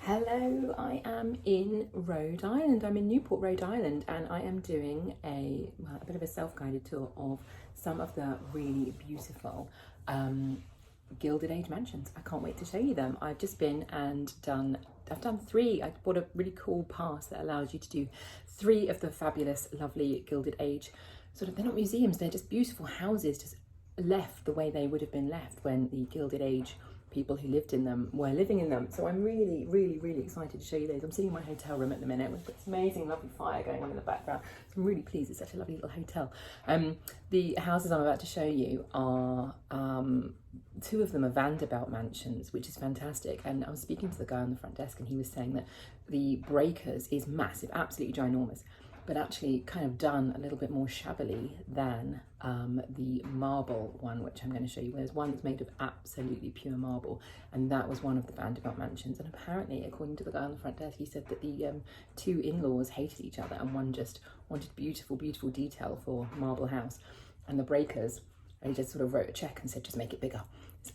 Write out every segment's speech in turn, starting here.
Hello, I am in Rhode Island. I'm in Newport, Rhode Island, and I am doing a bit of a self-guided tour of some of the really beautiful Gilded Age mansions. I can't wait to show you them. I've just been and I've done three. I bought a really cool pass that allows you to do three of the fabulous, lovely Gilded Age. They're not museums, they're just beautiful houses, just left the way they would have been left when the Gilded Age people who lived in them were living in them. So I'm really excited to show you those. I'm sitting in my hotel room at the minute with this amazing lovely fire going on in the background. So I'm really pleased. It's such a lovely little hotel. The houses I'm about to show you are two of them are Vanderbilt mansions, which is fantastic. And I was speaking to the guy on the front desk and he was saying that the Breakers is massive, absolutely ginormous, but actually kind of done a little bit more shabbily than the marble one, which I'm going to show you. There's one that's made of absolutely pure marble, and that was one of the Vanderbilt mansions. And apparently, according to the guy on the front desk, he said that the two in-laws hated each other, and one just wanted beautiful detail for Marble House, and the Breakers, they just sort of wrote a check and said, just make it bigger.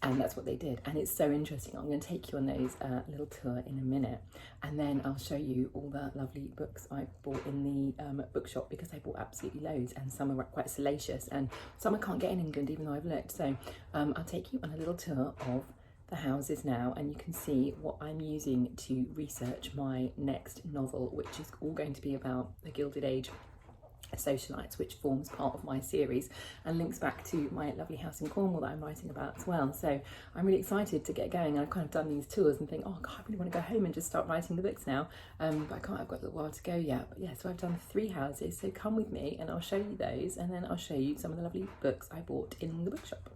And that's what they did. And it's so interesting. I'm going to take you on those little tour in a minute. And then I'll show you all the lovely books I bought in the bookshop, because I bought absolutely loads. And some are quite salacious and some I can't get in England, even though I've looked. So I'll take you on a little tour of the houses now, and you can see what I'm using to research my next novel, which is all going to be about the Gilded Age socialites, which forms part of my series and links back to my lovely house in Cornwall that I'm writing about as well. So I'm really excited to get going. I've kind of done these tours and think, oh God, I really want to go home and just start writing the books now, but I can't, I've got a little while to go yet. But yeah, so I've done 3 houses, so come with me and I'll show you those, and then I'll show you some of the lovely books I bought in the bookshop.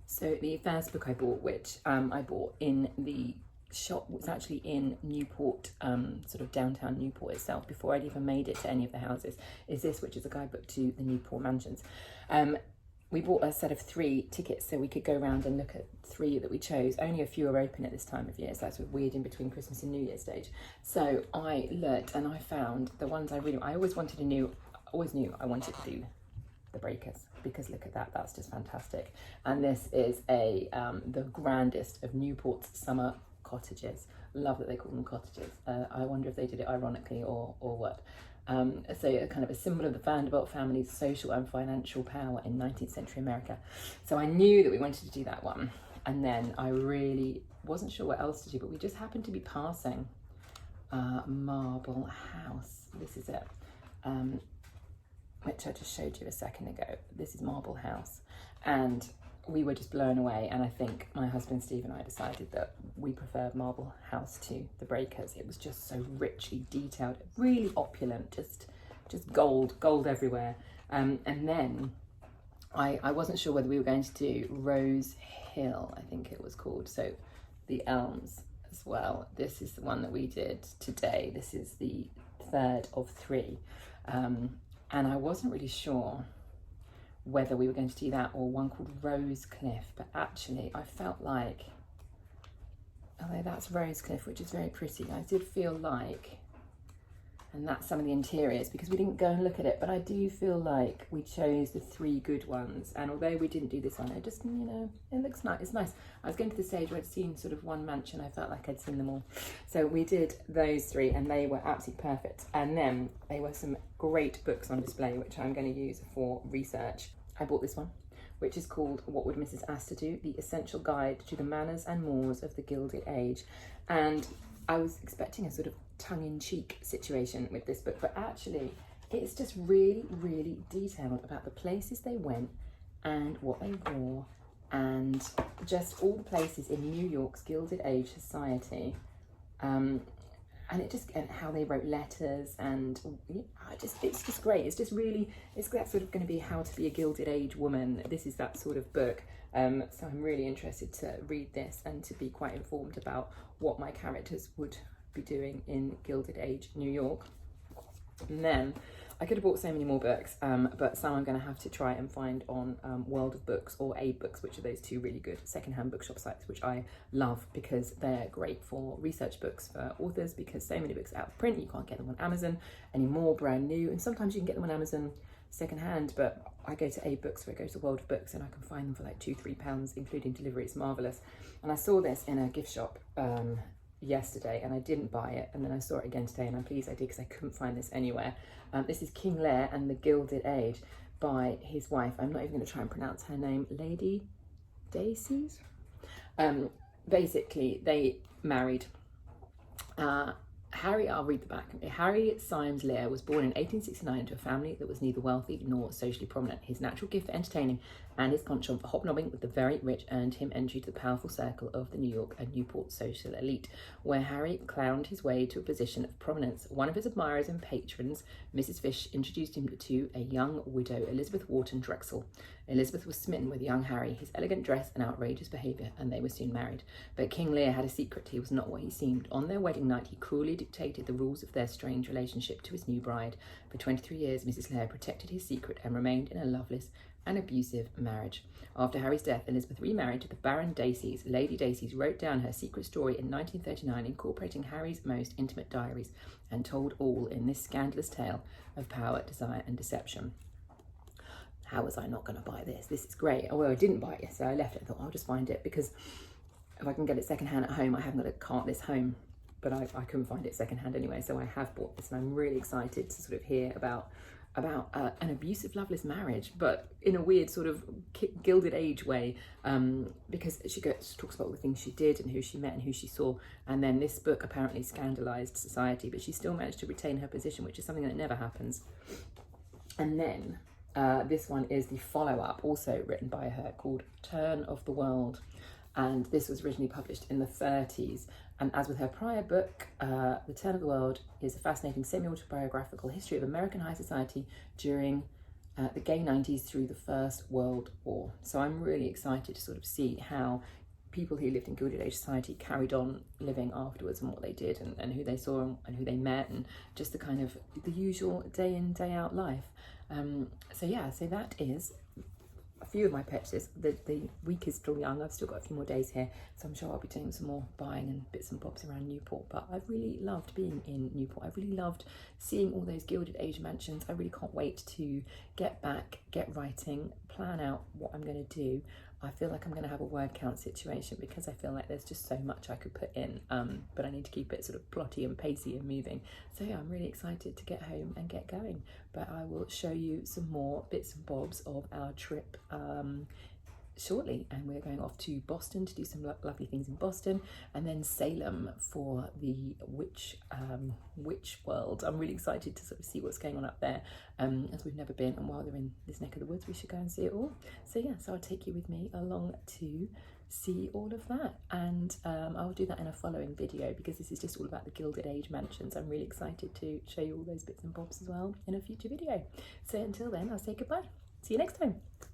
So the first book I bought, which I bought in the shop, was actually in Newport, sort of downtown Newport itself, before I'd even made it to any of the houses, is this, which is a guidebook to the Newport mansions. We bought a set of 3 tickets so we could go around and look at 3 that we chose. Only a few are open at this time of year, so that's weird in between Christmas and New Year's stage. So I looked and I found the ones I always knew I wanted to do the Breakers, because look at that, that's just fantastic. And this is the grandest of Newport's summer cottages. Love that they call them cottages. I wonder if they did it ironically or what. So a kind of a symbol of the Vanderbilt family's social and financial power in 19th century America. So I knew that we wanted to do that one, and then I really wasn't sure what else to do, but we just happened to be passing Marble House. This is it, which I just showed you a second ago. This is Marble House, and we were just blown away. And I think my husband Steve and I decided that we preferred Marble House to the Breakers. It was just so richly detailed, really opulent, just gold everywhere. And then I wasn't sure whether we were going to do Rose Hill, I think it was called, so the Elms as well. This is the one that we did today. This is the third of 3. And I wasn't really sure whether we were going to do that or one called Rose Cliff, but actually I felt like, although that's Rose Cliff, which is very pretty, I did feel like And that's some of the interiors, because we didn't go and look at it, but I do feel like we chose the 3 good ones. And although we didn't do this one, it just, you know, it looks nice. It's nice. I was getting to the stage where I'd seen sort of one mansion. I felt like I'd seen them all. So we did those 3 and they were absolutely perfect. And then there were some great books on display, which I'm going to use for research. I bought this one, which is called What Would Mrs. Astor Do? The Essential Guide to the Manners and Mores of the Gilded Age. And I was expecting a sort of tongue-in-cheek situation with this book, but actually it's just really, really detailed about the places they went and what they wore, and just all the places in New York's Gilded Age society, and how they wrote letters, and it's just great. It's just really, it's that sort of going to be how to be a Gilded Age woman. This is that sort of book. So I'm really interested to read this and to be quite informed about what my characters would be doing in Gilded Age New York. And then I could have bought so many more books, but some I'm going to have to try and find on World of Books or Aid Books, which are those 2 really good secondhand bookshop sites, which I love because they're great for research books for authors, because so many books are out of print, you can't get them on Amazon anymore, brand new, and sometimes you can get them on Amazon secondhand, but I go to Aid Books or I go to World of Books and I can find them for like £2-3, including delivery. It's marvellous. And I saw this in a gift shop yesterday and I didn't buy it, and then I saw it again today and I'm pleased I did, because I couldn't find this anywhere. This is King Lear and the Gilded Age by his wife. I'm not even going to try and pronounce her name. Lady Decies. Basically, they married. I'll read the back. Harry Symes Lear was born in 1869 into a family that was neither wealthy nor socially prominent. His natural gift for entertaining and his penchant for hobnobbing with the very rich earned him entry to the powerful circle of the New York and Newport social elite, where Harry clowned his way to a position of prominence. One of his admirers and patrons, Mrs. Fish, introduced him to a young widow, Elizabeth Wharton Drexel. Elizabeth was smitten with young Harry, his elegant dress and outrageous behaviour, and they were soon married. But King Lear had a secret. He was not what he seemed. On their wedding night, he cruelly dictated the rules of their strange relationship to his new bride. For 23 years, Mrs. Lear protected his secret and remained in a loveless and abusive marriage. After Harry's death, Elizabeth remarried to the Baron Decies. Lady Decies wrote down her secret story in 1939, incorporating Harry's most intimate diaries, and told all in this scandalous tale of power, desire and deception. How was I not going to buy this? This is great. Although I didn't buy it yesterday, I left it. I thought I'll just find it, because if I can get it secondhand at home, I haven't got to cart this home. But I couldn't find it secondhand anyway, so I have bought this, and I'm really excited to sort of hear about an abusive, loveless marriage, but in a weird sort of Gilded Age way, because she talks about all the things she did and who she met and who she saw. And then this book apparently scandalized society, but she still managed to retain her position, which is something that never happens. And then this one is the follow-up, also written by her, called Turn of the World. And this was originally published in the 30s. And as with her prior book, The Turn of the World is a fascinating semi-autobiographical history of American high society during the gay 90s through the First World War. So I'm really excited to sort of see how people who lived in Gilded Age society carried on living afterwards, and what they did, and who they saw and who they met, and just the kind of the usual day in, day out life. So that is a few of my purchases. The week is still young. I've still got a few more days here, so I'm sure I'll be doing some more buying and bits and bobs around Newport. But I've really loved being in Newport. I've really loved seeing all those Gilded Age mansions. I really can't wait to get back, get writing, plan out what I'm going to do. I feel like I'm going to have a word count situation, because I feel like there's just so much I could put in, but I need to keep it sort of plotty and pacey and moving. So yeah, I'm really excited to get home and get going, but I will show you some more bits and bobs of our trip shortly. And we're going off to Boston to do some lovely things in Boston, and then Salem for the witch world. I'm really excited to sort of see what's going on up there, as we've never been, and while they're in this neck of the woods we should go and see it all. So yeah, so I'll take you with me along to see all of that, and I'll do that in a following video, because this is just all about the Gilded Age mansions. I'm really excited to show you all those bits and bobs as well in a future video. So until then, I'll say goodbye. See you next time.